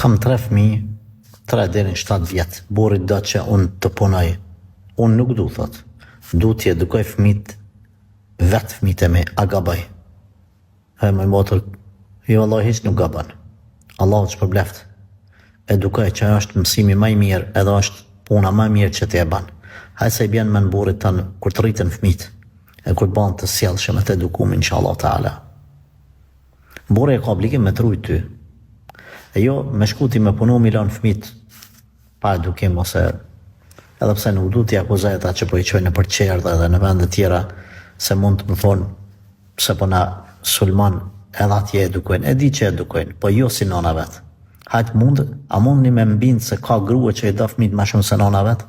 Kam 3 fëmijë, 3 deri në 7 vjet. Burri do që unë të punoj. Unë nuk du, thot. Du t'i edukoj vetë fëmijët e mi, a gabaj. E më motër, jo Allah hiç nuk gaban. Allah që përbleft. Edukoj që është mësimi më i mirë, edhe është puna më e mirë që t'i e ban. Hajde se i bjen me në burrit tanë kur të rritën fëmijët, e kur të ban të sjellshëm e të edukuar inshallah taala. Burri e ka obligim me të rujt ty. E jo me shkuti me punu milon fëmijët pa edukim ose edhe pse nuk du t'i akuzoj ata që po i çojnë nëpër qerdhe edhe në vende tjera se mund të më thonë pse po na sulmon edhe atje edukojnë. E di që edukojnë, po jo si nona vet. Hajt a mundni me mbind se ka grua që i do fëmijët më shumë se nona vet,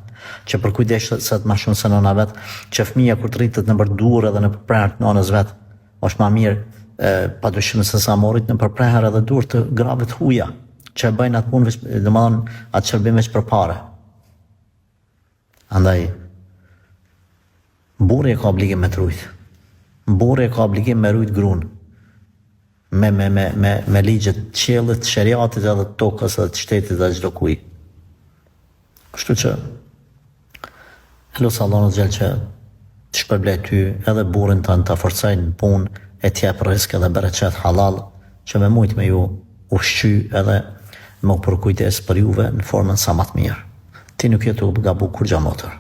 që për kujdeset më shumë se nona vet, që fëmia kur të rritet nëpër durr edhe nëpër prehër të nonës vet, është më mirë padyshim se sa morit nëpër prehër edhe durr të grave të huaja, që bëjnë atë punë, domethënë atë shërbim veç për parë. Andaj burri e ka obligim me trujt. Burri e ka obligim me rujt gruan. Me ligjet të qiellit, të shariatit edhe të tokës edhe të shtetit dhe çdo kuj. Kështu që lutë Allahun xhel që të shpërblej ty edhe burrin tënd ta forcojnë në punë e t'ja për rizq edhe bereqet halal që me mujt me ju ushqy edhe me u përkujdes për juve në formën sa më të mirë. Ti nuk jetu gabu kur gja motër.